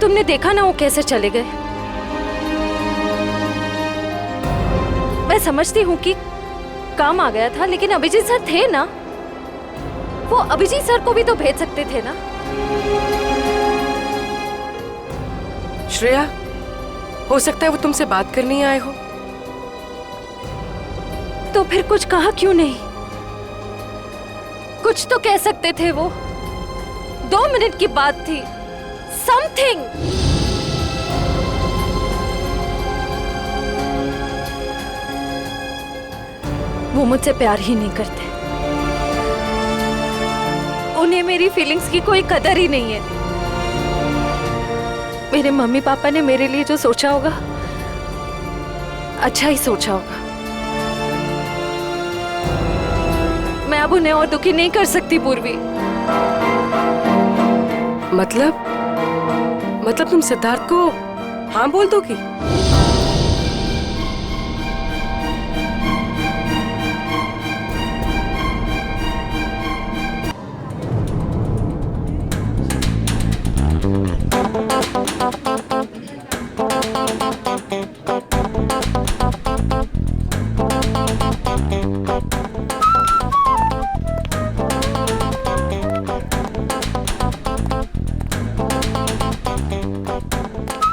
तुमने देखा ना वो कैसे चले गए। मैं समझती हूँ कि काम आ गया था, लेकिन अभिजीत सर थे ना, वो अभिजीत सर को भी तो भेज सकते थे ना। श्रेया, हो सकता है वो तुमसे बात करने आए हो। तो फिर कुछ कहा क्यों नहीं? कुछ तो कह सकते थे वो। 2 मिनट की बात थी। समथिंग। वो मुझसे प्यार ही नहीं करते। उन्हें मेरी फीलिंग्स की कोई कदर ही नहीं है। मेरे मम्मी पापा ने मेरे लिए जो सोचा होगा, अच्छा ही सोचा होगा। मैं अब उन्हें और दुखी नहीं कर सकती पूर्वी। मतलब तुम सिद्धार्थ को हाँ बोल दोगी?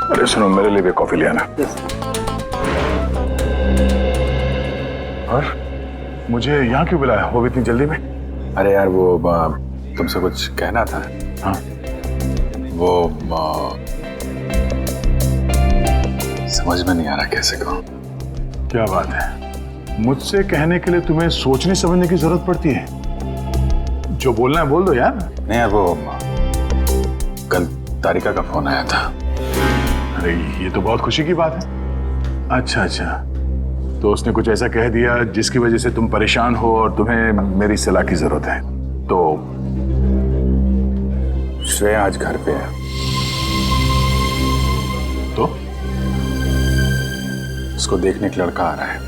अरे सुनो, मेरे लिए भी कॉफी ले आना। और मुझे यहाँ क्यों बुलाया, वो भी इतनी जल्दी में? अरे यार वो तुमसे कुछ कहना था। हाँ, वो समझ में नहीं आ रहा कैसे कहूँ। क्या बात है, मुझसे कहने के लिए तुम्हें सोचने समझने की जरूरत पड़ती है। जो बोलना है बोल दो यार। नहीं यार, वो कल तारिका का फोन आया था। अरे ये तो बहुत खुशी की बात है। अच्छा अच्छा, तो उसने कुछ ऐसा कह दिया जिसकी वजह से तुम परेशान हो और तुम्हें मेरी सलाह की जरूरत है। तो श्रेया आज घर पे है। तो उसको देखने एक लड़का आ रहा है।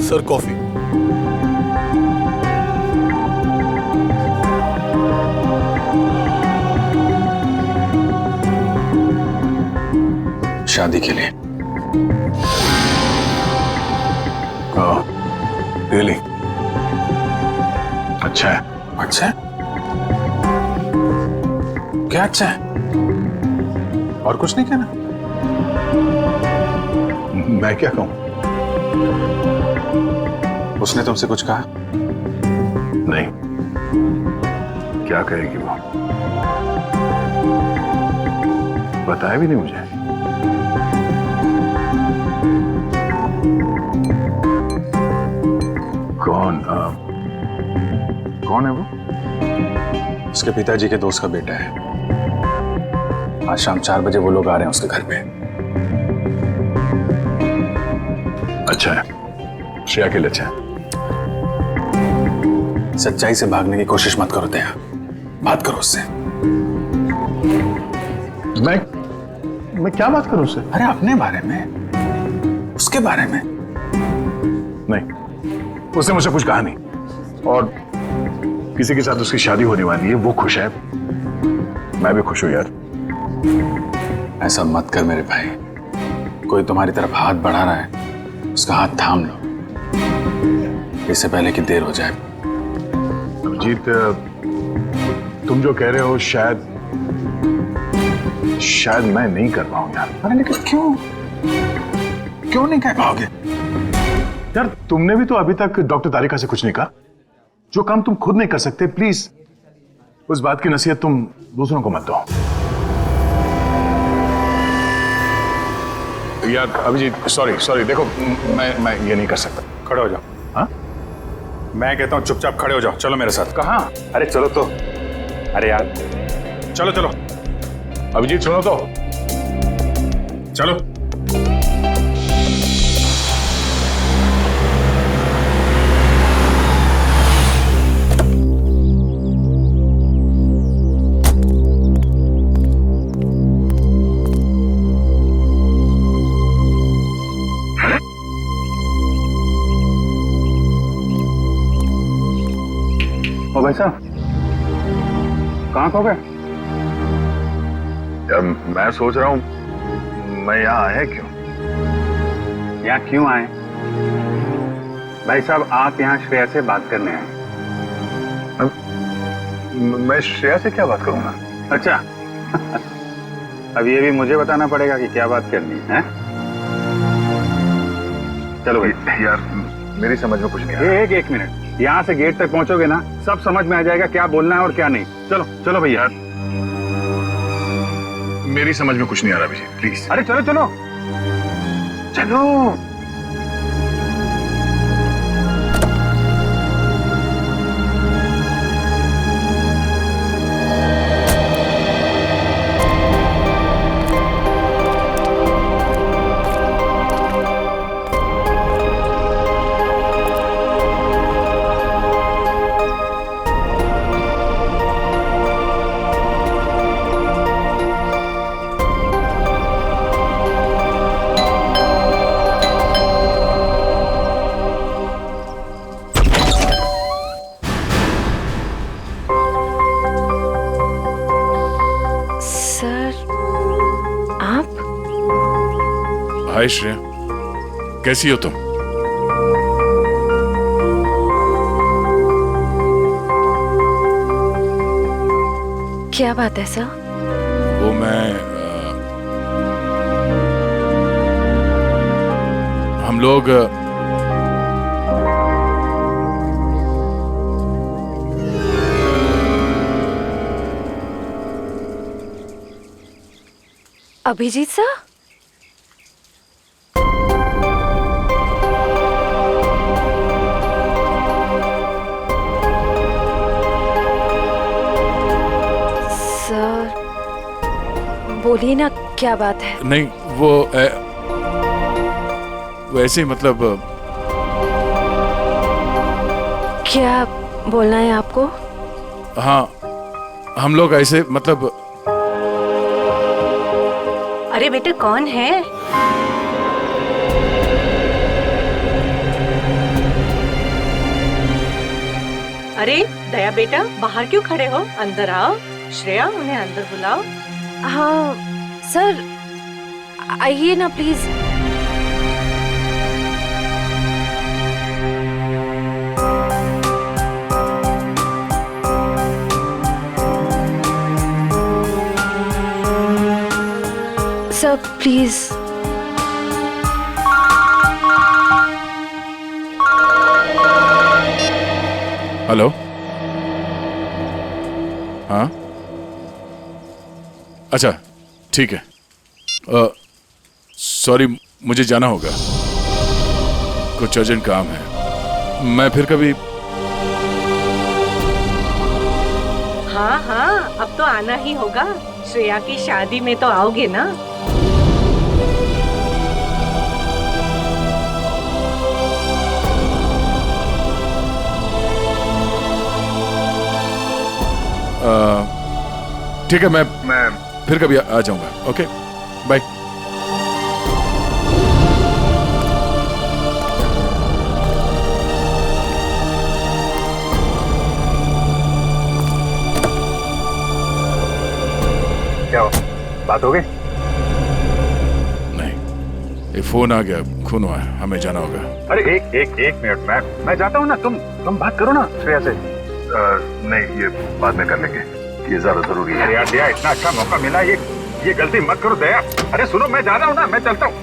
Sir coffee. शादी के लिए। रियली? अच्छा है। अच्छा है? क्या अच्छा है? और कुछ नहीं कहना? मैं क्या कहूं? उसने तुमसे कुछ कहा? नहीं, क्या कहेगी वो? बताया भी नहीं मुझे। कौन है वो? उसके पिताजी के दोस्त का बेटा है। आज शाम 4 बजे वो लोग आ रहे हैं उसके घर पे। अच्छा है, श्रेया के लिए अच्छा है। सच्चाई से भागने की कोशिश मत करो दया, बात करो उससे। मैं क्या बात करूं उससे? अरे अपने बारे में, उसके बारे में। नहीं, उसने मुझसे कुछ कहा नहीं। और किसी के साथ उसकी शादी होने वाली है, वो खुश है, मैं भी खुश हूं यार। ऐसा मत कर मेरे भाई। कोई तुम्हारी तरफ हाथ बढ़ा रहा है, उसका हाथ थाम लो, इससे पहले कि देर हो जाए। अभिजीत, तुम जो कह रहे हो शायद मैं नहीं कर पाऊं यार। अरे लेकिन क्यों नहीं कह पाओगे? यार तुमने भी तो अभी तक डॉक्टर तारिका से कुछ नहीं कहा। जो काम तुम खुद नहीं कर सकते, प्लीज उस बात की नसीहत तुम दूसरों को मत दो। यार अभिजीत, सॉरी, देखो मैं ये नहीं कर सकता। खड़े हो जाओ। हाँ? मैं कहता हूँ चुपचाप खड़े हो जाओ। चलो मेरे साथ। कहाँ? अरे चलो तो। अरे यार चलो अभिजीत सुनो तो। चलो। ओ भाई साहब, कहाँ खो गए? यार मैं सोच रहा हूँ मैं यहाँ आया क्यों? यहाँ क्यों आए? भाई साहब, आप यहाँ श्रेया से बात करने आए। मैं श्रेया से क्या बात करूंगा? अच्छा अब ये भी मुझे बताना पड़ेगा कि क्या बात करनी है? चलो भाई। यार मेरी समझ में कुछ नहीं आ रहा। एक मिनट, यहाँ से गेट तक पहुंचोगे ना, सब समझ में आ जाएगा क्या बोलना है और क्या नहीं। चलो चलो भैया। मेरी समझ में कुछ नहीं आ रहा अभिजीत, प्लीज। अरे चलो चलो चलो। हाय श्रेया, कैसी हो तुम? क्या बात है सर? वो मैं हम लोग अभिजीत सर? बोलिए ना, क्या बात है? नहीं वो वैसे ही मतलब। क्या बोलना है आपको? हाँ हम लोग ऐसे मतलब। अरे बेटा कौन है? अरे दया बेटा, बाहर क्यों खड़े हो? अंदर आओ। श्रेया, उन्हें अंदर बुलाओ। हाँ सर, आइए ना प्लीज। Sir please. हेलो। हाँ अच्छा ठीक है। सॉरी मुझे जाना होगा, कुछ अर्जेंट काम है। मैं फिर कभी। हाँ हाँ, अब तो आना ही होगा। श्रेया की शादी में तो आओगे ना? ठीक है, मैं फिर कभी आ जाऊंगा। Okay bye. क्या हो, बात हो गई? नहीं, ये फोन आ गया, खून हुआ है, हमें जाना होगा। अरे एक मिनट, मैं जाता हूँ ना, तुम बात करो ना श्रेया से। नहीं, ये बाद में कर लेंगे, ये ज्यादा जरूरी है। यार दया, इतना अच्छा मौका मिला, ये गलती मत करो दया। अरे सुनो, मैं जा रहा हूँ ना, मैं चलता हूँ।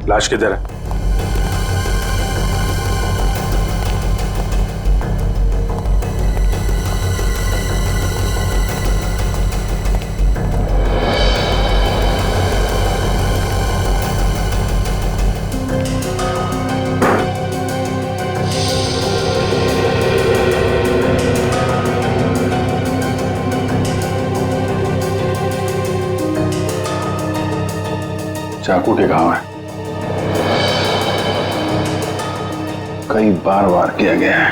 लाश किधर है? चाकू के घाव है, कई बार वार किया गया है।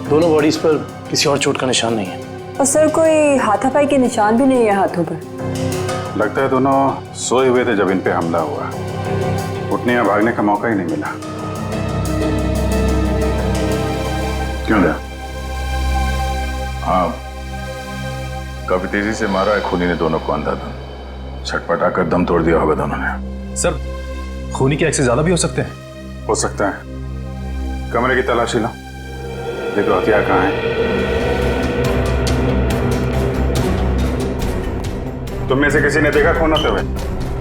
दोनों बॉडीज पर किसी और चोट का निशान नहीं है। और सर कोई हाथापाई के निशान भी नहीं है हाथों पर। लगता है दोनों सोए हुए थे जब इन पे हमला हुआ। उठने या भागने का मौका ही नहीं मिला। क्यों रहा? हाँ, काफी तेजी से मारा है खूनी ने दोनों को अंधाधुन। छटपटा कर दम तोड़ दिया होगा दोनों ने। सर, खूनी के एक्सेस ज्यादा भी हो सकते हैं। हो सकता है। कमरे की तलाशी लो, देखो हथियार कहाँ है। तुम में से किसी ने देखा खून होते हुए?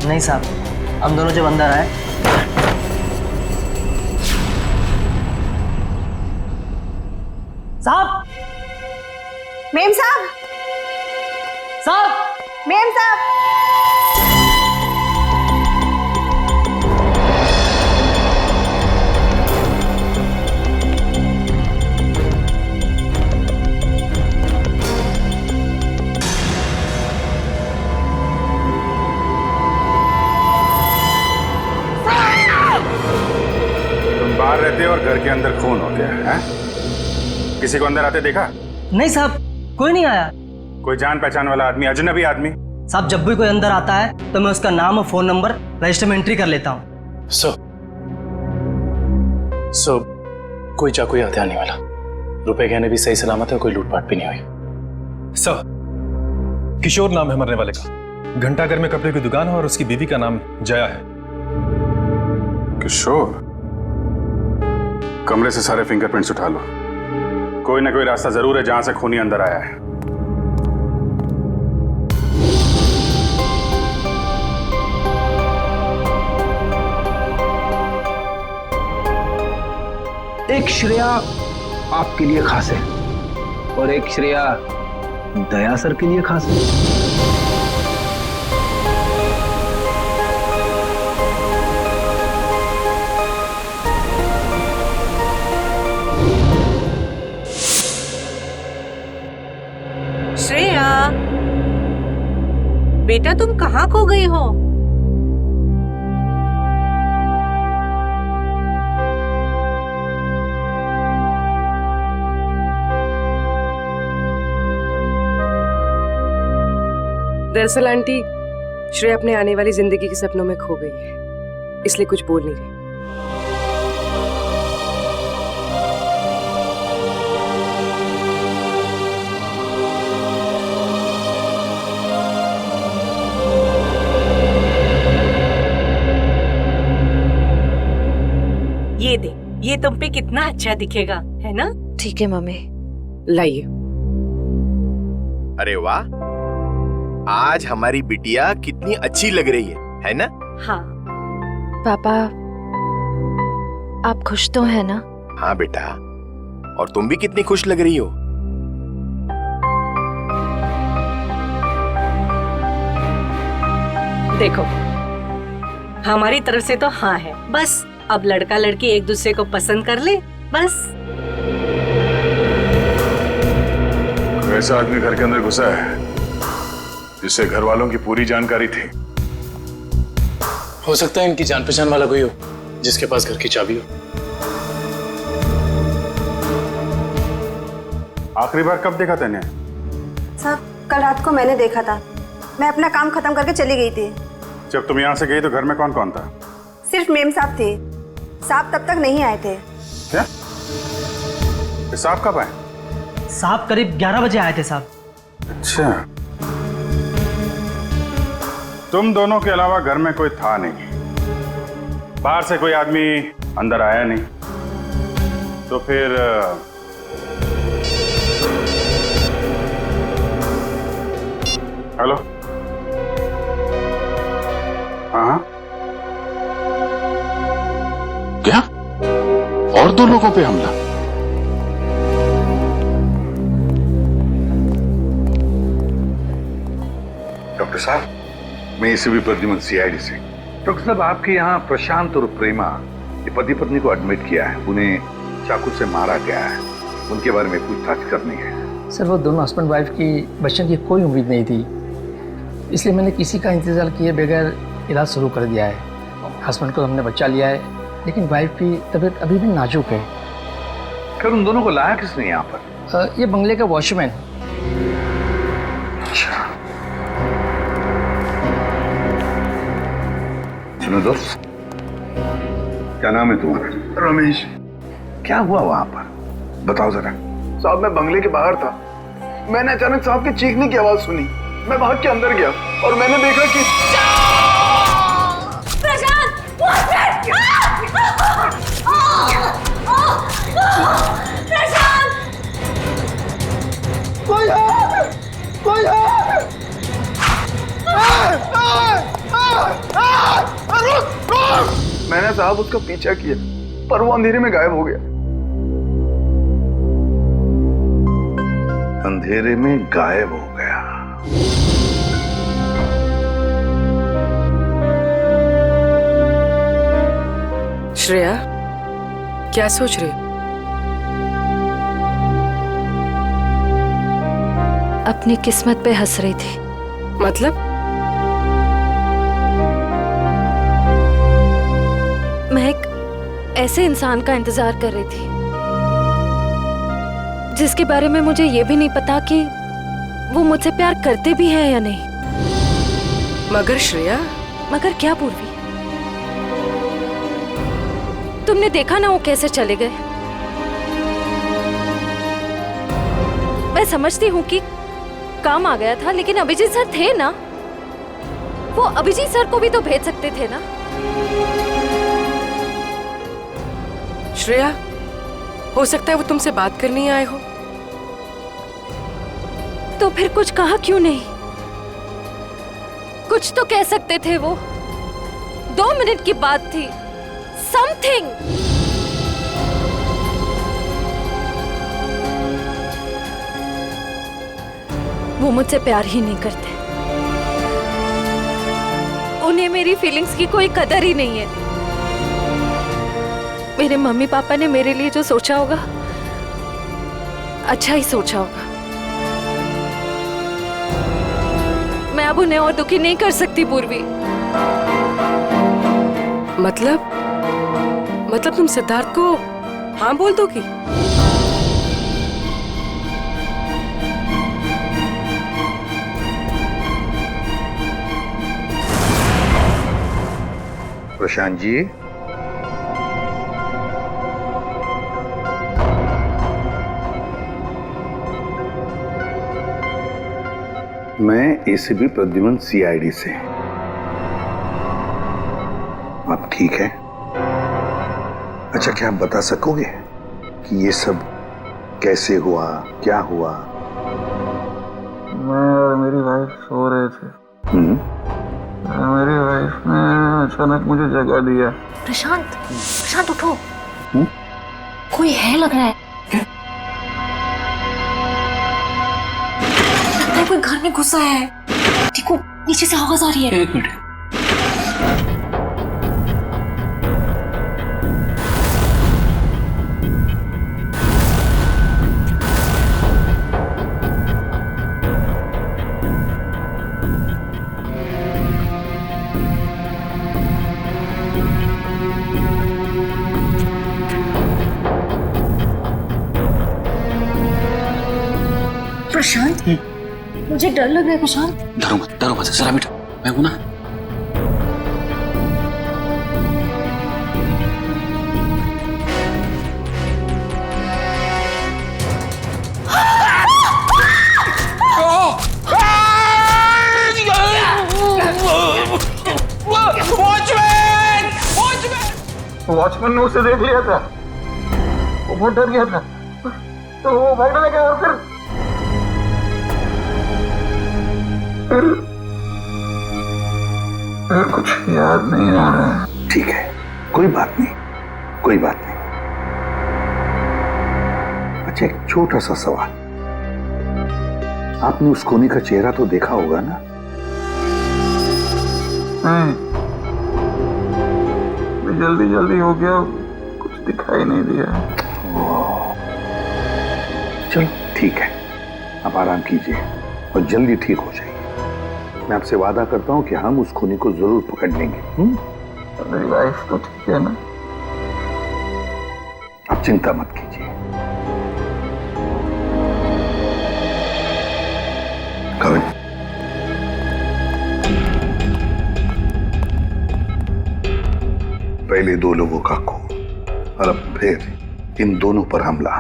नहीं साहब, हम दोनों जब अंदर आए साहब, मेम साहब, साहब, मेम साहब, तुम बाहर रहते हो और घर के अंदर खून हो गया है? किसी को अंदर आते देखा? नहीं साहब, कोई नहीं आया। कोई जान पहचान वाला आदमी, अजनबी आदमी? साहब, जब भी कोई अंदर आता है तो मैं उसका नाम और फोन नंबर रजिस्टर में एंट्री कर लेता हूँ। सर, कोई चाकू या हथियार नहीं वाला। रुपए गहने भी सही सलामत है, कोई लूटपाट भी नहीं हुई। सर, किशोर नाम है मरने वाले का। घंटाघर में कपड़े की दुकान है और उसकी बीवी का नाम जया है। किशोर? कमरे से सारे फिंगरप्रिंट्स उठा लो। कोई ना कोई रास्ता जरूर है जहां से खूनी अंदर आया है। एक श्रेया आपके लिए खास है और एक श्रेया दया सर के लिए खास है। श्रेया, बेटा तुम कहाँ खो गई हो? दरअसल आंटी, श्रेया अपने आने वाली जिंदगी के सपनों में खो गई है, इसलिए कुछ बोल नहीं रही। ये दे, ये तुम पे कितना अच्छा दिखेगा, है ना? ठीक है मम्मी। लाइए। अरे वाह, आज हमारी बिटिया कितनी अच्छी लग रही है ना? हाँ। पापा, आप खुश तो है ना? हाँ बेटा, और तुम भी कितनी खुश लग रही हो। देखो, हमारी तरफ से तो हाँ है, बस अब लड़का लड़की एक दूसरे को पसंद कर ले, बस। ऐसा आदमी घर के अंदर घुसा है जिससे घर वालों की पूरी जानकारी थी। हो सकता है इनकी जान पहचान वाला कोई हो जिसके पास घर की चाबी हो। आखिरी बार कब देखा तूने? साहब, कल रात को मैंने देखा था। मैं अपना काम खत्म करके चली गई थी। जब तुम यहाँ से गई तो घर में कौन कौन था? सिर्फ मेम साहब थे। साहब तब तक नहीं आए थे। क्या? साहब कब आए? साहब करीब 11 बजे आए थे साहब। अच्छा, तुम दोनों के अलावा घर में कोई था नहीं, बाहर से कोई आदमी अंदर आया नहीं, तो फिर हेलो? हाँ, क्या? और 2 लोगों पे हमला? डॉक्टर साहब, मैं एसीपी प्रद्युमन, सीआईडी से। डॉक्टर साहब, आपके यहाँ प्रशांत और प्रेमा ये पति पत्नी को एडमिट किया है। उन्हें चाकू से मारा गया है, उनके बारे में पूछताछ करनी है। सर, वो दोनों हस्बैंड वाइफ की बच्चों की कोई उम्मीद नहीं थी, इसलिए मैंने किसी का इंतजार किए बगैर इलाज शुरू कर दिया है। हस्बैंड को हमने बच्चा लिया है, लेकिन वाइफ की तबीयत अभी भी नाजुक है। खैर, उन दोनों को लाया किसने यहाँ पर? ये बंगले का वॉचमैन। सुनो दोस्त, क्या नाम है तुम्हारा? रमेश। क्या हुआ वहां पर, बताओ जरा। साहब मैं बंगले के बाहर था, मैंने अचानक साहब की चीखने की आवाज सुनी। मैं भाग के अंदर गया और मैंने देखा कि मैंने साहब उसका पीछा किया पर वो अंधेरे में गायब हो गया। अंधेरे में गायब हो गया। श्रेया, क्या सोच रही हो? अपनी किस्मत पे हंस रही थी। मतलब? मैं एक ऐसे इंसान का इंतजार कर रही थी जिसके बारे में मुझे ये भी नहीं पता कि वो मुझसे प्यार करते भी हैं या नहीं। मगर श्रेया, मगर क्या पूर्वी? तुमने देखा ना वो कैसे चले गए। मैं समझती हूँ कि काम आ गया था, लेकिन अभिजीत सर थे ना, वो अभिजीत सर को भी तो भेज सकते थे ना। श्रेया, हो सकता है वो तुमसे बात करने आए हो। तो फिर कुछ कहा क्यों नहीं? कुछ तो कह सकते थे वो। 2 मिनट की बात थी। समथिंग। वो मुझसे प्यार ही नहीं करते। उन्हें मेरी फीलिंग्स की कोई कदर ही नहीं है। मेरे मम्मी पापा ने मेरे लिए जो सोचा होगा, अच्छा ही सोचा होगा। मैं अब उन्हें और दुखी नहीं कर सकती पूर्वी। मतलब तुम सिद्धार्थ को हाँ बोल दोगी? प्रशांत जी, मैं एसीपी प्रद्युमन सीआईडी से। आप ठीक है? अच्छा, क्या आप बता सकोगे कि ये सब कैसे हुआ, क्या हुआ? मैं और मेरी वाइफ सो रहे थे। मेरी वाइफ ने अचानक मुझे जगा दिया। प्रशांत उठो। कोई है लग रहा है। लगता है कोई घर में घुसा है। देखो नीचे से आवाज आ रही है। 1 मिनट। प्रशांत, मुझे डर लग रहा है। प्रशांत, डरो मत, जरा बैठो, मैं हूं ना। वॉचमैन ने उसे देख लिया था, वो बहुत डर गया था, तो वो भागने लगा और फिर कुछ याद नहीं आ रहा है। ठीक है, कोई बात नहीं, कोई बात नहीं। अच्छा, एक छोटा सा सवाल, आपने उस कोनी का चेहरा तो देखा होगा ना? जल्दी हो गया, कुछ दिखाई नहीं दिया। चलो ठीक है, आप आराम कीजिए और जल्दी ठीक हो जाइए। मैं आपसे वादा करता हूं कि हम उस खूनी को जरूर पकड़ लेंगे। मेरी वाइफ तो ठीक है ना? आप चिंता मत कीजिए। कविन, पहले 2 लोगों का खून और अब फिर इन दोनों पर हमला।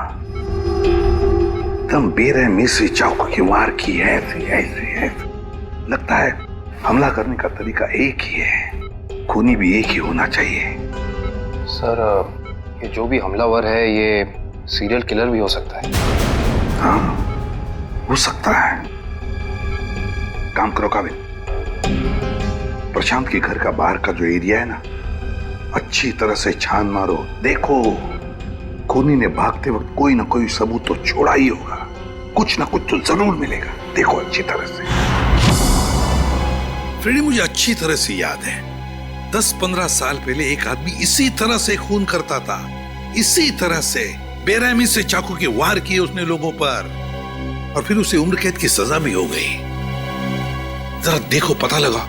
एकदम बेरहमी से चाकू की वार की है। ऐसे लगता है हमला करने का तरीका एक ही है, खूनी भी एक ही होना चाहिए। सर, ये जो भी हमलावर है ये सीरियल किलर भी हो सकता है। हाँ, हो सकता है। काम करो काबिल, प्रशांत के घर का बाहर का जो एरिया है ना, अच्छी तरह से छान मारो। देखो, खूनी ने भागते वक्त कोई ना कोई सबूत तो छोड़ा ही होगा, कुछ ना कुछ तो जरूर मिलेगा। देखो अच्छी तरह से। फ्रेडी, मुझे अच्छी तरह से याद है 10-15 साल पहले एक आदमी इसी तरह से खून करता था, इसी तरह से बेरहमी से चाकू के वार किए उसने लोगों पर, और फिर उसे उम्र कैद की सजा भी हो गई। जरा देखो, पता लगा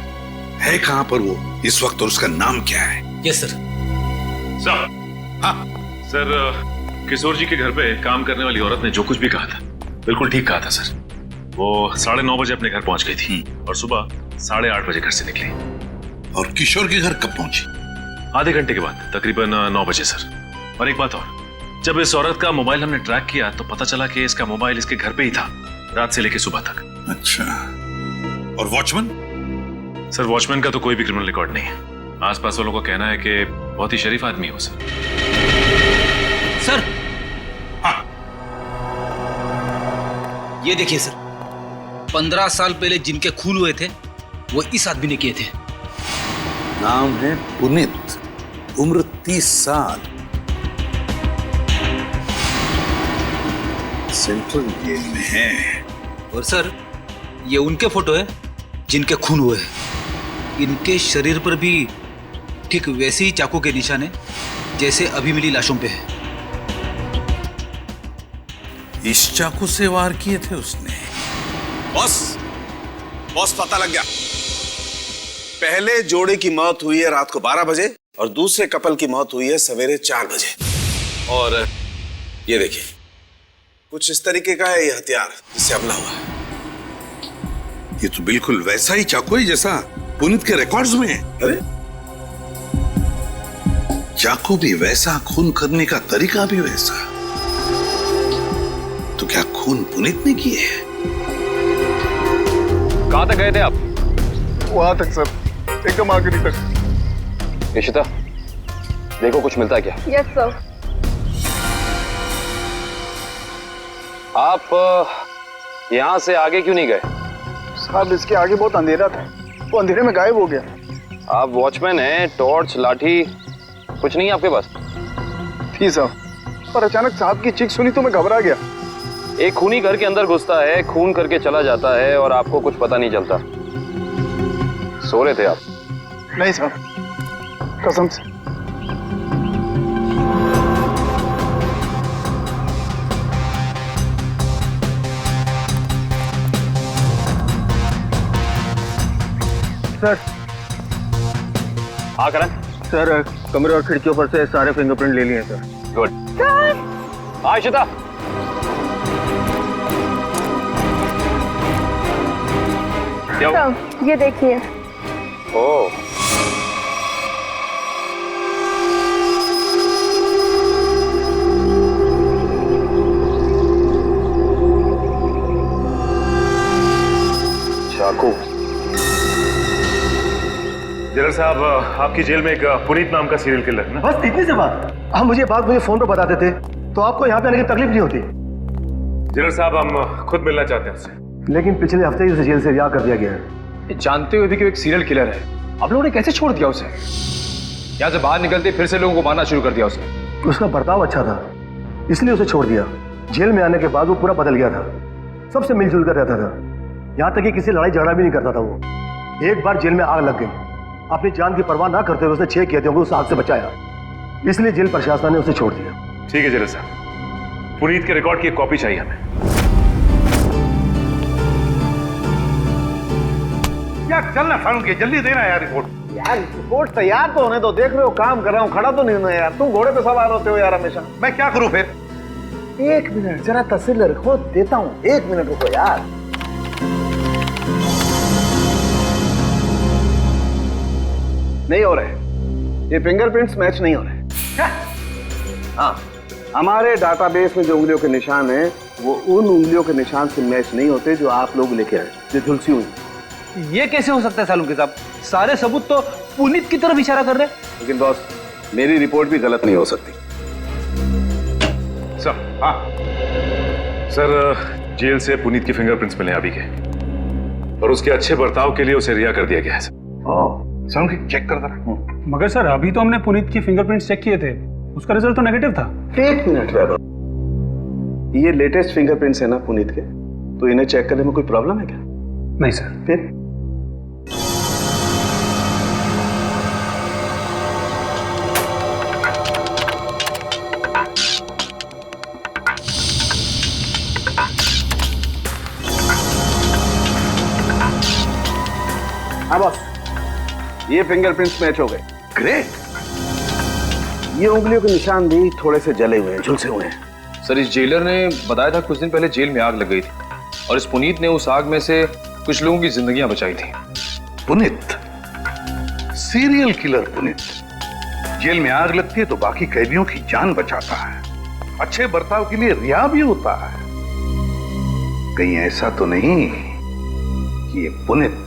है कहां पर वो इस वक्त और उसका नाम क्या है। Yes sir. सर, हाँ सर, किशोर जी के घर पे काम करने वाली औरत ने जो कुछ भी कहा था बिल्कुल ठीक कहा था सर। वो 9:30 बजे अपने घर पहुंच गई थी और सुबह 8:30 बजे घर से निकली। और किशोर के घर कब पहुंची? आधे घंटे के बाद, तकरीबन 9 बजे सर। और एक बात और, जब इस औरत का मोबाइल हमने ट्रैक किया तो पता चला कि इसका मोबाइल इसके घर पे ही था रात से लेकर सुबह तक। अच्छा, और वॉचमैन? सर, वॉचमैन का तो कोई भी क्रिमिनल रिकॉर्ड नहीं है। आसपास वालों का कहना है कि बहुत ही शरीफ आदमी है वो सर। सर, हाँ, ये देखिए सर, 15 साल पहले जिनके खून हुए थे वो इस आदमी ने किए थे। नाम है पुनीत, उम्र 30 साल, सेंट्रल जेल में है। और सर, ये उनके फोटो है जिनके खून हुए हैं। इनके शरीर पर भी ठीक वैसे ही चाकू के निशान है जैसे अभी मिली लाशों पे है। इस चाकू से वार किए थे उसने। बॉस, पता लग गया। पहले जोड़े की मौत हुई है रात को 12 बजे और दूसरे कपल की मौत हुई है सवेरे 4 बजे। और ये देखिए, कुछ इस तरीके का है ये हथियार जिससे हमला हुआ है। ये तो बिल्कुल वैसा ही चाकू है जैसा पुनीत के रिकॉर्ड्स में है। अरे, चाकू भी वैसा, खून करने का तरीका भी वैसा। तो क्या खून पुनीत ने किए? कहां तक गए थे आप? वहां तक सर, एकदम आखिरी तक। इशिता, देखो कुछ मिलता है क्या? Yes sir. आप यहां से आगे क्यों नहीं गए? साहब, इसके आगे बहुत अंधेरा था, वो अंधेरे में गायब हो गया। आप वॉचमैन हैं, टॉर्च, लाठी कुछ नहीं है आपके पास? थी साहब, पर अचानक साहब की चीख सुनी तो मैं घबरा गया। एक खूनी घर के अंदर घुसता है, खून करके चला जाता है और आपको कुछ पता नहीं चलता। सो रहे थे आप? नहीं साहब, कसम से। सर। हाँ करण। सर, कमरे और खिड़कियों पर से सारे फिंगरप्रिंट ले लिए सर। गुड। हाँ इशिता। ये देखिए। ओह, चाकू। जनरल साहब, आपकी जेल में एक पुनीत नाम का सीरियल किलर है ना? बस इतनी सी बात। हम मुझे बात मुझे फोन पर बता देते तो आपको यहाँ पे आने की तकलीफ नहीं होती। जनरल साहब, हम खुद मिलना चाहते हैं उससे। लेकिन पिछले हफ्ते ही उसे जेल से रिहा कर दिया गया है। जानते हुए भी कि वो एक सीरियल किलर है, आप लोगों ने कैसे छोड़ दिया उसे? यहाँ से बाहर निकलते फिर से लोगों को मारना शुरू कर दिया उसे। उसका बर्ताव अच्छा था, इसलिए उसे छोड़ दिया। जेल में आने के बाद वो पूरा बदल गया था, सबसे मिलजुल कर रहता था, यहाँ तक कि किसी लड़ाई झगड़ा भी नहीं करता था वो। एक बार जेल में आग लग गई, अपनी जान की परवाह ना करते हुए उसने 6 कैदियों को उस आग से बचाया, इसलिए जेल प्रशासन ने उसे छोड़ दिया। ठीक है जनरल साहब, पुनीत के रिकॉर्ड की एक कॉपी चाहिए हमें। यार चलना फारूक, जल्दी देना यार रिपोर्ट। यार रिपोर्ट तैयार तो होने दो, देख रहे हो काम कर रहा हूँ, खड़ा तो नहीं हूं यार। तुम घोड़े पे सवार होते हो यार हमेशा। मैं क्या करूं फिर? 1 मिनट जरा तस्वीर रखो, देता हूँ। 1 मिनट रुको यार। नहीं हो रहे, ये फिंगरप्रिंट्स मैच नहीं हो रहे। हाँ, हमारे डाटाबेस में जो उंगलियों के निशान हैं वो उन उंगलियों के निशान से मैच नहीं होते जो आप लोग लेके आए, जो झुलसी हुई। ये कैसे हो सकता है सालुंके साहब? सारे सबूत तो पुनीत की तरफ इशारा कर रहे हैं। लेकिन बॉस, मेरी रिपोर्ट भी गलत नहीं हो सकती। सर, हाँ सर, जेल से पुनीत की फिंगरप्रिंट्स मिले अभी के, और उसके अच्छे बर्ताव के लिए उसे रिहा कर दिया गया है सर। सर चेक कर रहा। मगर सर अभी तो हमने पुनीत की फिंगरप्रिंट्स चेक किए थे, उसका रिजल्ट तो नेगेटिव था। एक मिनट वैभव, ये लेटेस्ट फिंगरप्रिंट्स है ना पुनीत के, तो इन्हें चेक करने में कोई प्रॉब्लम है क्या? नहीं सर। फिर हाँ बॉस, ये फिंगरप्रिंट्स मैच हो गए। ग्रेट। ये उंगलियों के निशान भी थोड़े से जले हुए हैं, झुलसे हुए हैं। सर, इस जेलर ने बताया था कुछ दिन पहले जेल में आग लग गई थी और इस पुनीत ने उस आग में से कुछ लोगों की जिंदगियां बचाई थी। पुनीत, सीरियल किलर पुनीत, जेल में आग लगती है तो बाकी कैदियों की जान बचाता है, अच्छे बर्ताव के लिए रिहा भी होता है। कहीं ऐसा तो नहीं कि ये पुनीत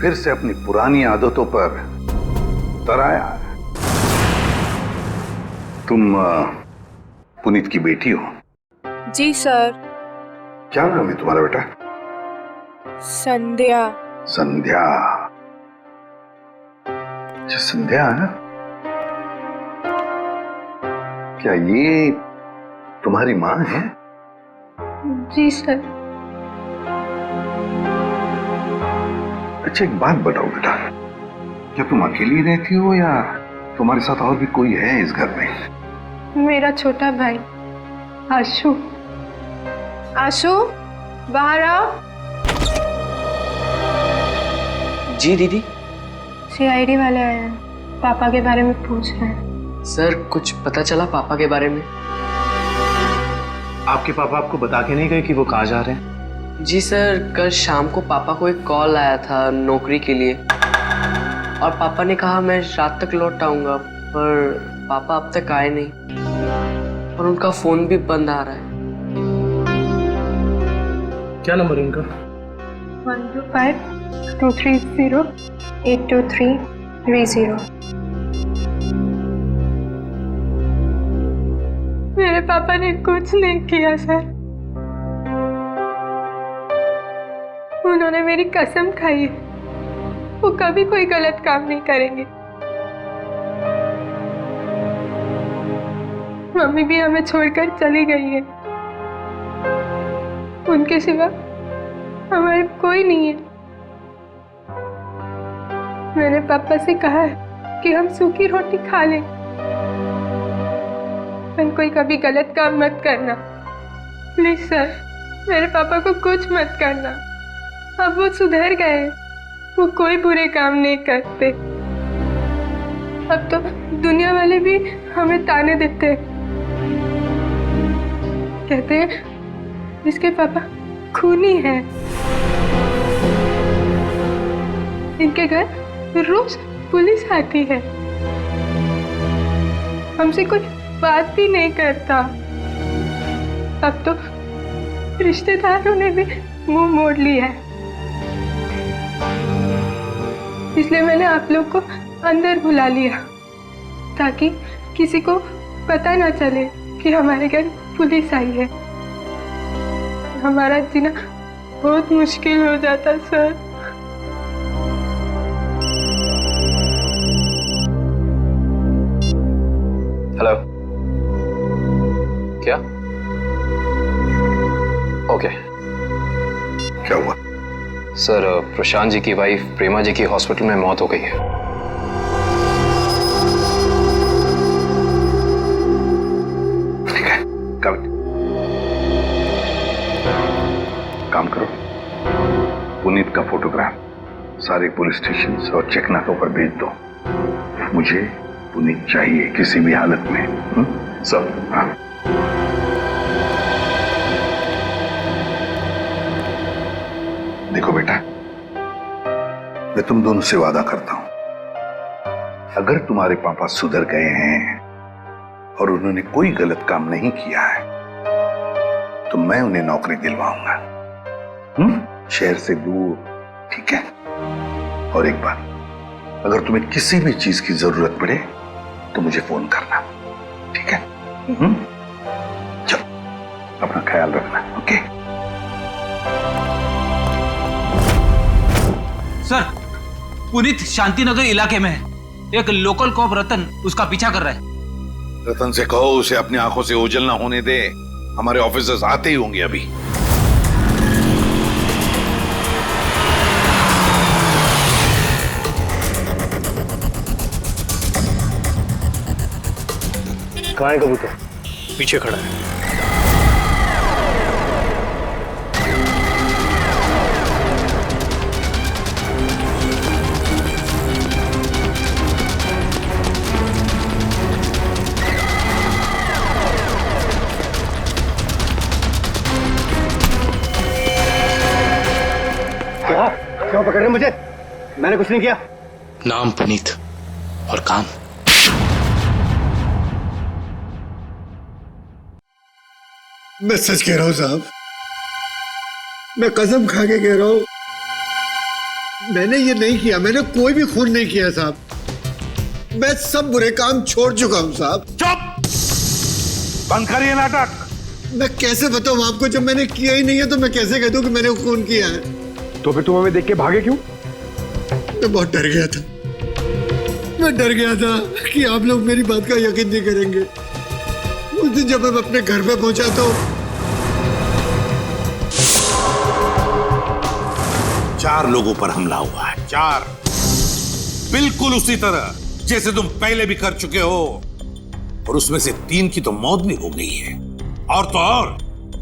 फिर से अपनी पुरानी आदतों पर उतर आया है? तुम पुनीत की बेटी हो? जी सर। क्या नाम है तुम्हारा बेटा? संध्या। संध्या। अच्छा, संध्या है? क्या ये तुम्हारी माँ है? जी सर। अच्छा, एक बात बताओ बेटा, क्या तुम अकेली रहती हो या तुम्हारे साथ और भी कोई है इस घर में? मेरा छोटा भाई आशु। आशु, बाहर आओ। जी दीदी। सीआईडी वाले आए हैं, पापा के बारे में पूछ रहे हैं। सर, कुछ पता चला पापा के बारे में? आपके पापा आपको बता के नहीं गए कि वो कहाँ जा रहे हैं? जी सर, कल शाम को पापा को एक कॉल आया था नौकरी के लिए, और पापा ने कहा मैं रात तक लौट आऊंगा, पर पापा अब तक आए नहीं और उनका फोन भी बंद आ रहा है। क्या नंबर है उनका? 125-230-82330। मेरे पापा ने कुछ नहीं किया सर, उन्होंने मेरी कसम खाई है वो कभी कोई गलत काम नहीं करेंगे। मम्मी भी हमें छोड़कर चली गई है, उनके सिवा हमारे कोई नहीं है। मैंने पापा से कहा है कि हम सूखी रोटी खा लें, पर कोई कभी गलत काम मत करना प्लीज सर। मेरे पापा को कुछ मत करना, अब वो सुधर गए, वो कोई बुरे काम नहीं करते। अब तो दुनिया वाले भी हमें ताने देते हैं, कहते हैं इसके पापा खूनी है। इनके घर रोज पुलिस आती है, हमसे कोई बात भी नहीं करता। अब तो रिश्तेदारों ने भी मुंह मोड़ लिया है, इसलिए मैंने आप लोग को अंदर बुला लिया ताकि किसी को पता ना चले कि हमारे घर पुलिस आई है। हमारा जीना बहुत मुश्किल हो जाता सर। हेलो, क्या? ओके। क्या हुआ? सर, प्रशांत जी की वाइफ प्रेमा जी की हॉस्पिटल में मौत हो गई है। ठीक है, काम करो, पुनीत का फोटोग्राफ सारे पुलिस स्टेशन और चेकनाकों पर भेज दो। मुझे पुनीत चाहिए किसी भी हालत में। सब हाँ। देखो बेटा, मैं तुम दोनों से वादा करता हूं अगर तुम्हारे पापा सुधर गए हैं और उन्होंने कोई गलत काम नहीं किया है तो मैं उन्हें नौकरी दिलवाऊंगा, शहर से दूर, ठीक है? और एक बात, अगर तुम्हें किसी भी चीज की जरूरत पड़े तो मुझे फोन करना, ठीक है? चलो, अपना ख्याल रखना, ओके? सर, पुनीत शांतिनगर इलाके में है। एक लोकल कॉप रतन उसका पीछा कर रहा है। रतन से कहो उसे अपनी आंखों से ओझल ना होने दे, हमारे ऑफिसर्स आते ही होंगे अभी। कहाँ है कबूतर? पीछे खड़ा है। क्यों पकड़ रहे मुझे? मैंने कुछ नहीं किया। नाम पुनीत और काम। मैं सच कह रहा हूं साहब, मैं कसम खा के कह रहा हूं, मैंने ये नहीं किया, मैंने कोई भी खून नहीं किया साहब। मैं सब बुरे काम छोड़ चुका हूं साहब। चुप! बंद करिए नाटक। मैं कैसे बताऊं आपको, जब मैंने किया ही नहीं है तो मैं कैसे कह दूं कि मैंने खून किया है? तो फिर तुम हमें देख के भागे क्यों? मैं बहुत डर गया था। मैं डर गया था कि आप लोग मेरी बात का यकीन नहीं करेंगे। उस दिन जब मैं अपने घर पे पहुंचा तो 4 लोगों पर हमला हुआ है, 4, बिल्कुल उसी तरह जैसे तुम पहले भी कर चुके हो, और उसमें से 3 की तो मौत भी हो गई है। और तो और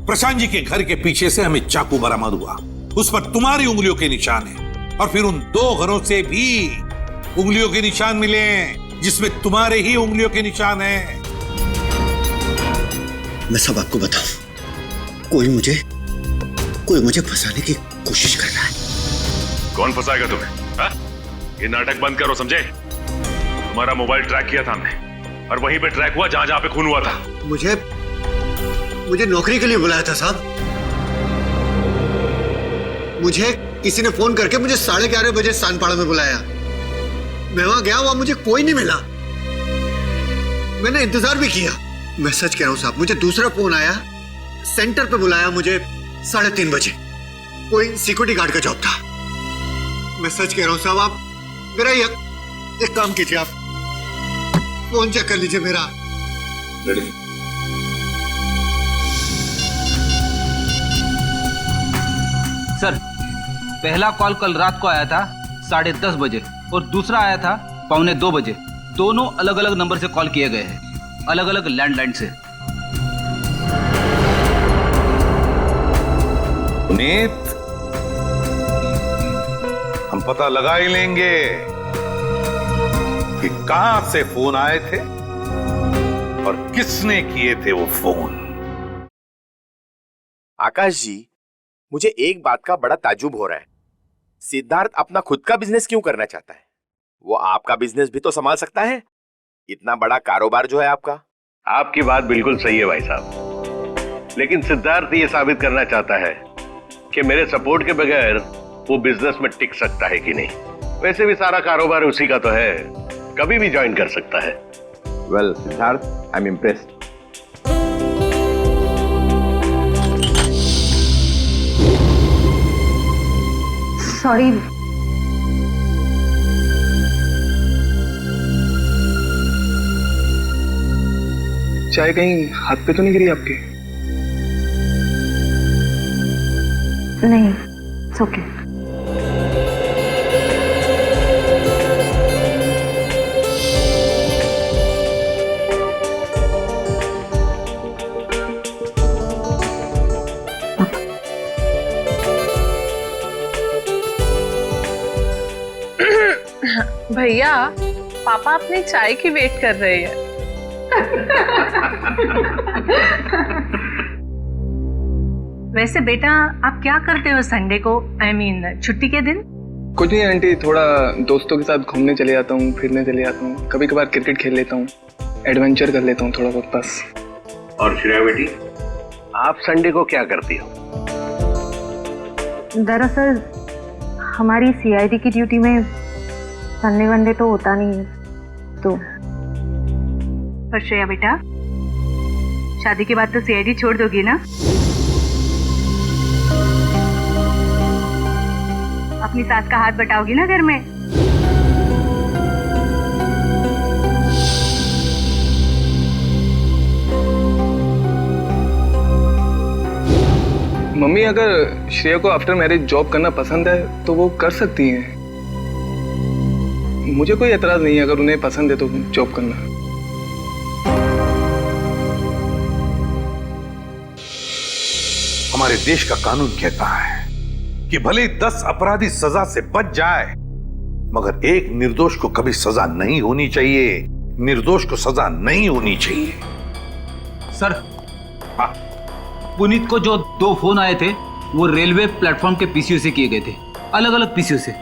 प्रशांत जी के घर के पीछे से हमें चाकू बरामद हुआ, उस पर तुम्हारी उंगलियों के निशान है, और फिर उन 2 घरों से भी उंगलियों के निशान मिले जिसमें तुम्हारे ही उंगलियों के निशान हैं। मैं सब आपको बताऊं, कोई मुझे फंसाने की कोशिश कर रहा है। कौन फंसाएगा तुम्हें? हा? ये नाटक बंद करो, समझे? तुम्हारा मोबाइल ट्रैक किया था हमने, और वहीं पे ट्रैक हुआ जहां जहां पे खून हुआ था। मुझे नौकरी के लिए बुलाया था साहब। मुझे किसी ने फोन करके मुझे 11:30 बजे सानपाड़ा में बुलाया। मैं वहां गया, वहां मुझे कोई नहीं मिला। मैंने इंतजार भी किया। मैं सच कह रहा हूं साहब, मुझे दूसरा फोन आया, सेंटर पे बुलाया मुझे 3:30 बजे। कोई सिक्योरिटी गार्ड का जॉब था। मैं सच कह रहा हूं साहब, आप मेरा एक काम कीजिए, आप फोन चेक कर लीजिए मेरा। सर, पहला कॉल कल रात को आया था 10:30 बजे और दूसरा आया था 1:45 बजे। दोनों अलग अलग नंबर से कॉल किए गए हैं, अलग अलग लैंडलाइन से। पुनीत, हम पता लगा ही लेंगे कि कहां से फोन आए थे और किसने किए थे वो फोन। आकाश जी, मुझे एक बात का बड़ा ताज्जुब हो रहा है। सिद्धार्थ अपना खुद का बिजनेस क्यों करना चाहता है? वो आपका बिजनेस भी तो संभाल सकता है। इतना बड़ा कारोबार जो है आपका। आपकी बात बिल्कुल सही है भाई साहब, लेकिन सिद्धार्थ ये साबित करना चाहता है कि मेरे सपोर्ट के बगैर वो बिजनेस में टिक सकता है कि नहीं। वैसे भी सारा कारोबार उसी का तो है, कभी भी ज्वाइन कर सकता है। Well Siddharth, I am impressed. Sorry, चाय कहीं हाथ पे तो नहीं गिरी आपके? नहीं, इट्स ओके। भैया, पापा अपनी चाय की वेट कर रहे हैं। वैसे बेटा, आप क्या करते हो संडे को, I mean, छुट्टी के दिन? कुछ नहीं आंटी, थोड़ा दोस्तों के साथ घूमने चले जाता हूँ, फिरने चले जाता हूँ, कभी कभार क्रिकेट खेल लेता हूँ, एडवेंचर कर लेता हूँ थोड़ा बहुत बस। और श्रेया बेटी, आप संडे को क्या करती हो? दरअसल हमारी सीआईडी की ड्यूटी में संडे वनडे तो होता नहीं है तो। पर श्रेया बेटा, शादी के बाद तो सीआईडी छोड़ दोगी ना? अपनी सास का हाथ बटाओगी ना घर में? मम्मी, अगर श्रेया को आफ्टर मैरिज जॉब करना पसंद है तो वो कर सकती हैं। मुझे कोई एतराज नहीं है अगर उन्हें पसंद है तो जॉब करना। हमारे देश का कानून कहता है कि भले 10 अपराधी सजा से बच जाए, मगर एक निर्दोष को कभी सजा नहीं होनी चाहिए। निर्दोष को सजा नहीं होनी चाहिए। सर, पुनीत को जो 2 फोन आए थे वो रेलवे प्लेटफॉर्म के पीसीओ से किए गए थे, अलग अलग पीसीओ से।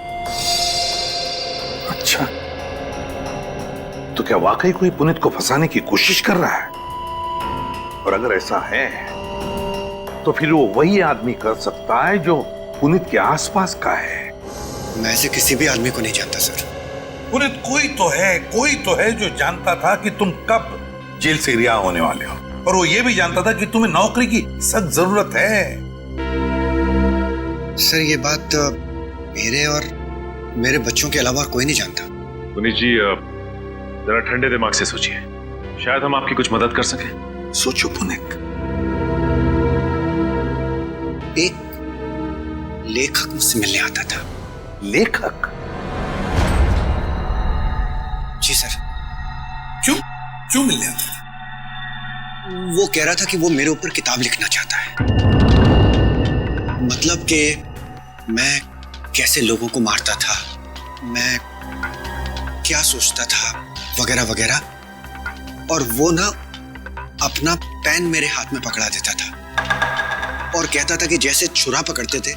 अच्छा, तो क्या वाकई कोई पुनीत को फंसाने की कोशिश कर रहा है? और अगर ऐसा है तो फिर वो वही आदमी कर सकता है जो पुनीत के आसपास का है। मैं ऐसे किसी भी आदमी को नहीं जानता सर। पुनीत कोई तो है जो जानता था कि तुम कब जेल से रिहा होने वाले हो, और वो ये भी जानता था कि तुम्हें नौकरी की सख्त जरूरत है। सर, ये बात मेरे और मेरे बच्चों के अलावा कोई नहीं जानता। पुनीत जी, जरा ठंडे दिमाग से सोचिए, शायद हम आपकी कुछ मदद कर सकें। सोचो पुनीत। एक लेखक मुझसे मिलने आता था। लेखक? जी सर। क्यों मिलने आता था? वो कह रहा था कि वो मेरे ऊपर किताब लिखना चाहता है। मतलब कि मैं कैसे लोगों को मारता था, मैं क्या सोचता था, वगैरह वगैरह। और वो ना अपना पेन मेरे हाथ में पकड़ा देता था और कहता था कि जैसे छुरा पकड़ते थे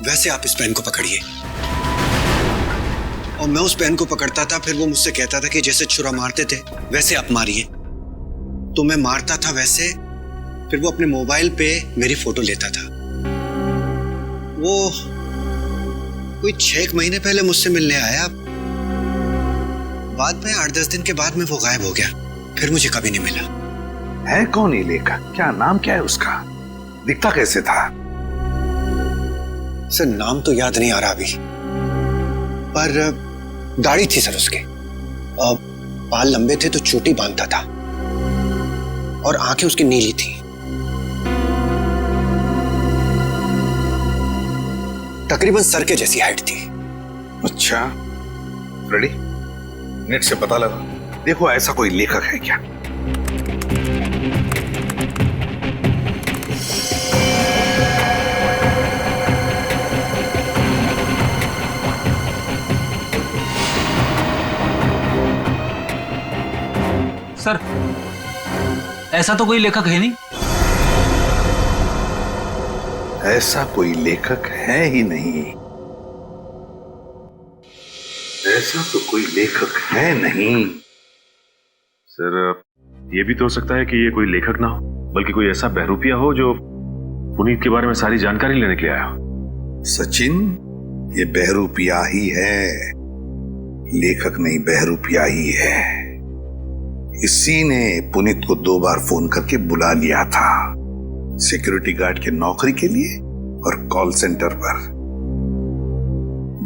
वैसे आप इस पेन को पकड़िए। और मैं उस पेन को पकड़ता था, फिर वो मुझसे कहता था कि जैसे छुरा मारते थे वैसे आप मारिए। तो मैं मारता था वैसे। फिर वो अपने मोबाइल पे मेरी फोटो लेता था। वो कोई 6 महीने पहले मुझसे मिलने आया। बाद में 8-10 दिन के बाद में वो गायब हो गया, फिर मुझे कभी नहीं मिला। है कौन ये लेखक? क्या नाम क्या है उसका? दिखता कैसे था? सर, नाम तो याद नहीं आ रहा अभी, पर दाढ़ी थी सर उसके, बाल लंबे थे तो चोटी बांधता था, और आंखें उसकी नीली थी। तकरीबन सर के जैसी हाइट थी। अच्छा, रेडी? नेट से पता लगा, देखो ऐसा कोई लेखक है क्या। सर, ऐसा तो कोई लेखक है नहीं। ऐसा कोई लेखक है ही नहीं। ऐसा तो कोई लेखक है नहीं। सर, ये भी तो हो सकता है कि ये कोई लेखक ना हो, बल्कि कोई ऐसा बहरूपिया हो जो पुनीत के बारे में सारी जानकारी लेने के लिए आया हो। सचिन, ये बहरूपिया ही है, लेखक नहीं, बहरूपिया ही है। इसी ने पुनीत को 2 बार फोन करके बुला लिया था, सिक्योरिटी गार्ड के नौकरी के लिए और कॉल सेंटर पर।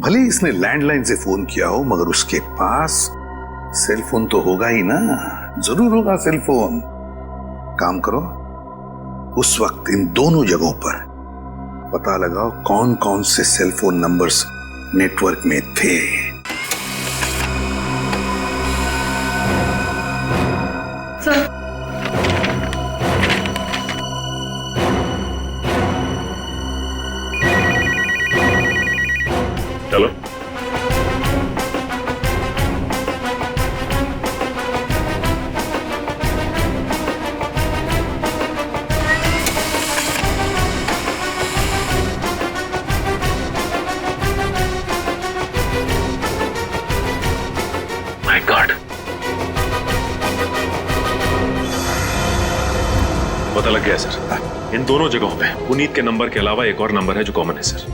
भले इसने लैंडलाइन से फोन किया हो, मगर उसके पास सेल फोन तो होगा ही ना, जरूर होगा सेल फोन। काम करो, उस वक्त इन दोनों जगहों पर पता लगाओ कौन कौन से सेल फोन नंबर्स नेटवर्क में थे। चलो। पता लग गया सर। इन दोनों जगहों पे पुनीत के नंबर के अलावा एक और नंबर है जो कॉमन है सर।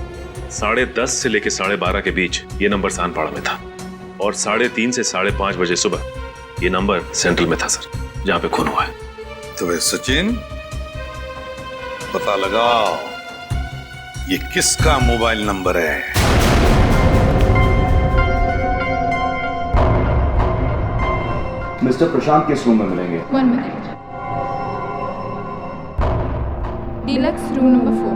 10:30 से लेकर 12:30 के बीच ये नंबर सानपाड़ा में था और 3:30 से 5:30 बजे सुबह ये नंबर सेंट्रल में था सर, जहां पे खून हुआ है। तो वे सचिन, पता लगाओ ये किसका मोबाइल नंबर है। मिस्टर प्रशांत किस रूम में मिलेंगे? 1 मिनट। Deluxe room number 4।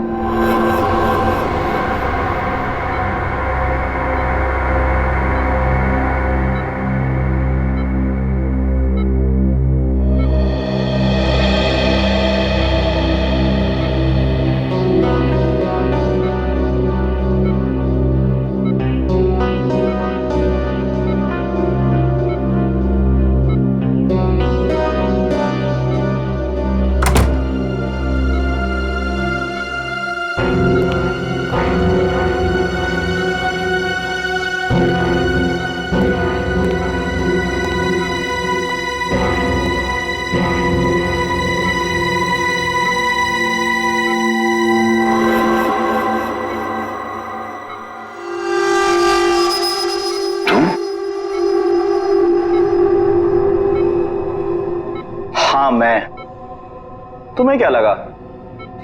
तुम्हें क्या लगा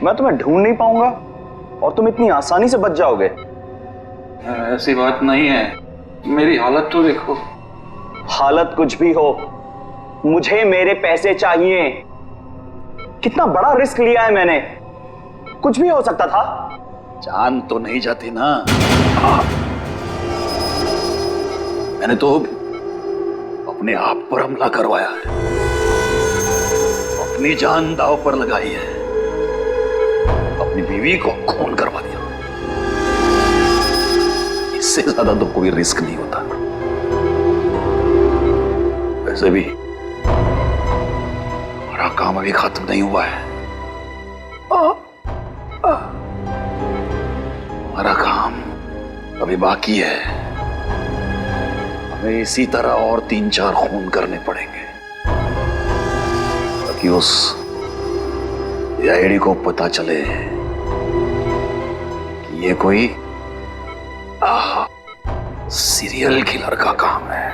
मैं तुम्हें ढूंढ नहीं पाऊंगा और तुम इतनी आसानी से बच जाओगे? ऐसी बात नहीं है, मेरी हालत तो देखो। हालत कुछ भी हो, मुझे मेरे पैसे चाहिए। कितना बड़ा रिस्क लिया है मैंने, कुछ भी हो सकता था। जान तो नहीं जाती ना। मैंने तो अपने आप पर हमला करवाया है, अपनी जान दांव पर लगाई है, अपनी बीवी को खून करवा दिया। इससे ज्यादा तो कोई रिस्क नहीं होता। वैसे भी हमारा काम अभी खत्म नहीं हुआ है। हमारा काम अभी बाकी है। हमें इसी तरह और 3-4 खून करने पड़ेंगे ताकि उस आईडी को पता चले कि ये कोई सीरियल किलर का काम है।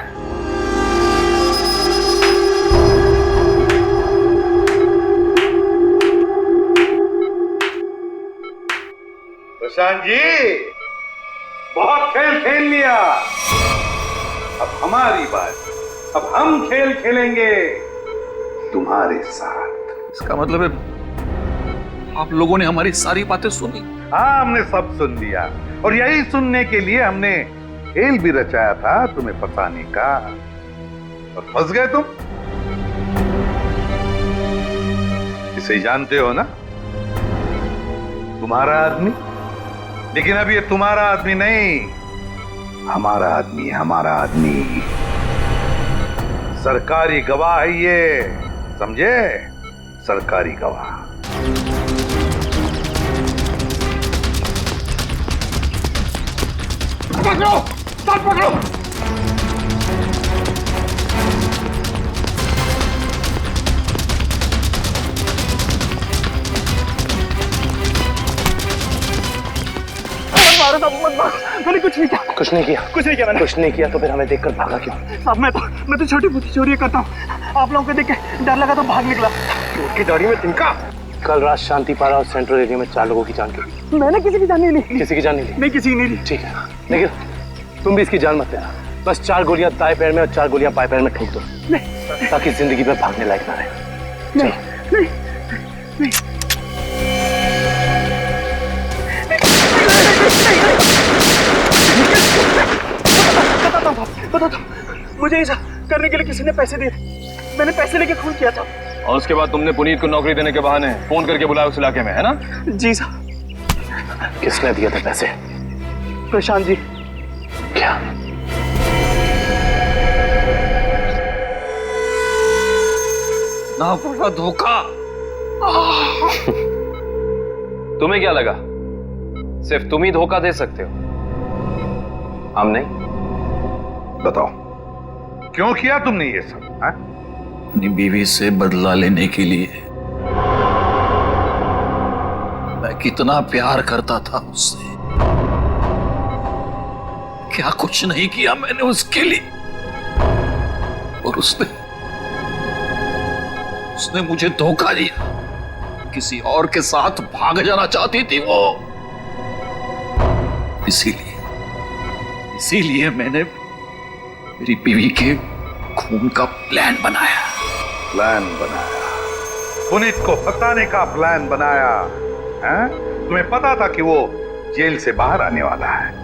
प्रशांत जी, बहुत खेल खेल लिया, अब हमारी बात। अब हम खेल खेलेंगे तुम्हारे साथ। इसका मतलब है आप लोगों ने हमारी सारी बातें सुनी? हाँ, हमने सब सुन लिया और यही सुनने के लिए हमने खेल भी रचाया था तुम्हें फंसाने का, और फंस गए तुम। इसे जानते हो ना, तुम्हारा आदमी। लेकिन अब ये तुम्हारा आदमी नहीं, हमारा आदमी है, हमारा आदमी। सरकारी गवाह है ये, समझे? सरकारी गवाह। पकड़ो, साथ पकड़ो। मारो साहब, मत मारो। मैंने कुछ नहीं किया। कुछ नहीं किया? कुछ नहीं किया मैंने। कुछ नहीं किया तो फिर हमें देखकर भागा क्यों? साहब मैं तो छोटी मोटी चोरी करता हूँ। आप लोगों को देख के डर लगा तो भाग निकला। उसकी दाढ़ी में तिनका। कल रात शांतिपाड़ा और सेंट्रल एरिया में 4 लोगों की जान गई। मैंने किसी की जान नहीं ली। किसी की जान नहीं ली? नहीं, किसी की नहीं ली। ठीक है, लेकिन तुम भी इसकी जान मत लेना। बस 4 गोलियां दाएं पैर में और 4 गोलियां बाएं पैर में ठोक दो, ताकि जिंदगी में भागने लायक ना रहे। नहीं। बताता हूँ, मुझे ऐसा करने के लिए किसी ने पैसे दिए। मैंने पैसे लेके खून किया था। और उसके बाद तुमने पुनीत को नौकरी देने के बहाने फोन करके बुलाया उस इलाके में, है ना? जी साहब। किसने दिए थे पैसे? प्रशांत जी। क्या? ना पड़ा धोखा। तुम्हें क्या लगा सिर्फ तुम ही धोखा दे सकते हो, हम नहीं? बताओ, क्यों किया तुमने ये सब? अपनी बीवी से बदला लेने के लिए। कितना प्यार करता था उससे। क्या कुछ नहीं किया मैंने उसके लिए, और उसने मुझे धोखा दिया। किसी और के साथ भाग जाना चाहती थी वो। इसीलिए मैंने मेरी बीवी के खून का प्लान बनाया। पुनीत को फंसाने का प्लान बनाया है? तुम्हें पता था कि वो जेल से बाहर आने वाला है?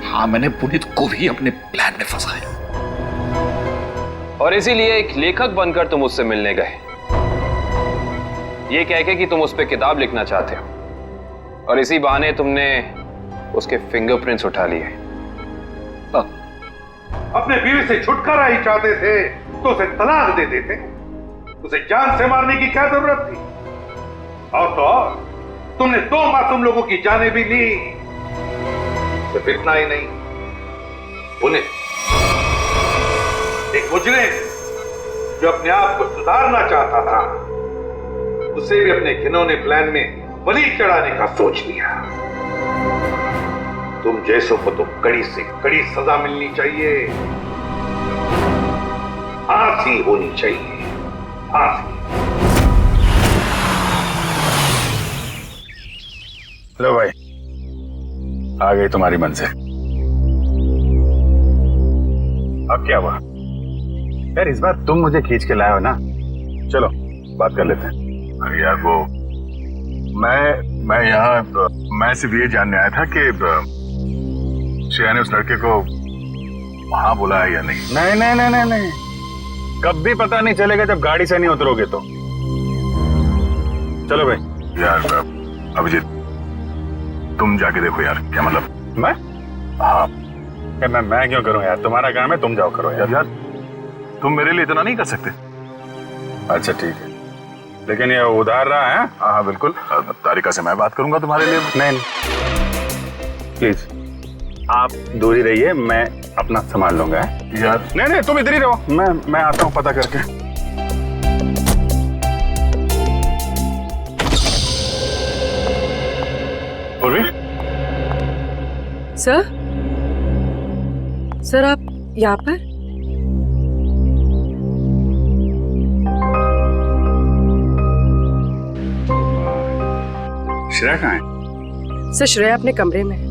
हाँ, मैंने पुनीत को भी अपने प्लान में फंसाया। और इसीलिए एक लेखक बनकर तुम उससे मिलने गए, ये कह के कि तुम उस पर किताब लिखना चाहते हो, और इसी बहाने तुमने उसके फिंगरप्रिंट्स उठा लिए। अपने बीवी से छुटकारा ही चाहते थे तो उसे तलाक दे देते। उसे जान से मारने की क्या जरूरत थी? और तो और तुमने 2 मासूम लोगों की जानें भी ली। सिर्फ इतना ही नहीं, उन्हें एक मुजरिम जो अपने आप को सुधारना चाहता था, उसे भी अपने घिनौने प्लान में बलि चढ़ाने का सोच लिया। तुम जैसों को तो कड़ी से कड़ी सजा मिलनी चाहिए, फांसी होनी चाहिए, फांसी। लो भाई, आ गई तुम्हारी मंजिल। अब क्या हुआ यार? इस बार तुम मुझे खींच के लाए हो ना, चलो बात कर लेते हैं। अरे यार वो मैं सिर्फ ये जानने आया था कि श्रेया ने उस लड़के को वहां बुलाया या नहीं। नहीं, कब भी पता नहीं चलेगा जब गाड़ी से नहीं उतरोगे तो। चलो भाई। यार अभिजीत, तुम जाके देखो यार। क्या मतलब? मैं? हाँ, मैं क्यों करूं यार? तुम्हारा काम है, तुम जाओ करो यार। तुम मेरे लिए इतना नहीं कर सकते? अच्छा ठीक है, लेकिन ये उधार रहा है। हाँ बिल्कुल, तारिका से मैं बात करूंगा तुम्हारे लिए। नहीं प्लीज आप दूर ही रहिए, मैं अपना संभाल लूंगा यार। नहीं तुम इधर ही रहो, मैं आता हूँ पता करके। उर्वी? सर आप यहाँ पर? श्रेया कहाँ है? सर श्रेया अपने कमरे में है।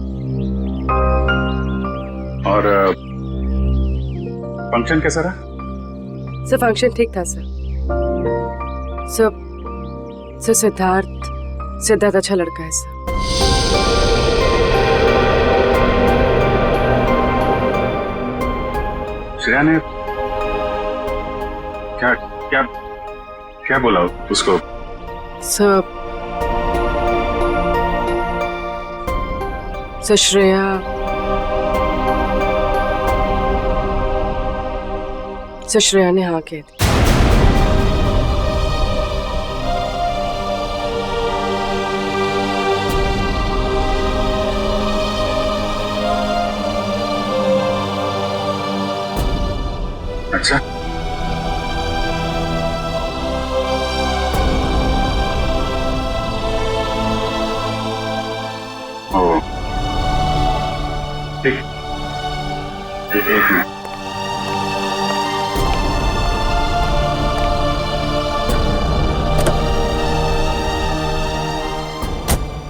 और फंक्शन कैसा रहा? सर फंक्शन ठीक था सर। सर सिद्धार्थ अच्छा लड़का है सर। श्रेया ने क्या बोला उसको? सर श्रेया ने हाँ कह दी। अच्छा, ओ ठीक, एक मिनट।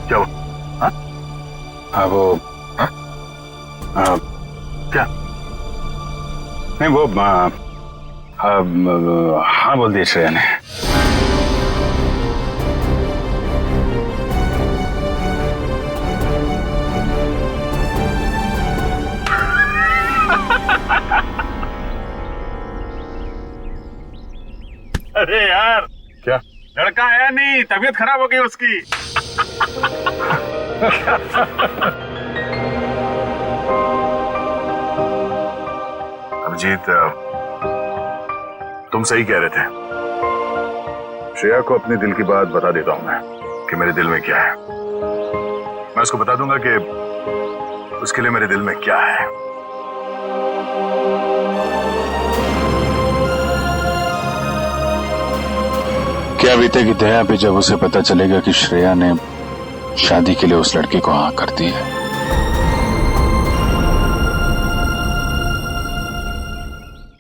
क्या हुआ? हाँ वो क्या? नहीं वो हाँ बोल दिया श्रेया ने। अरे यार, क्या लड़का है नहीं, तबीयत खराब हो गई उसकी। अभिजीत, तुम सही कह रहे थे। श्रेया को अपने दिल की बात बता देता हूं मैं कि मेरे दिल में क्या है। मैं उसको बता दूंगा कि उसके लिए मेरे दिल में क्या है। क्या बीतेगी दया पे जब उसे पता चलेगा कि श्रेया ने शादी के लिए उस लड़के को हाँ कर दी है।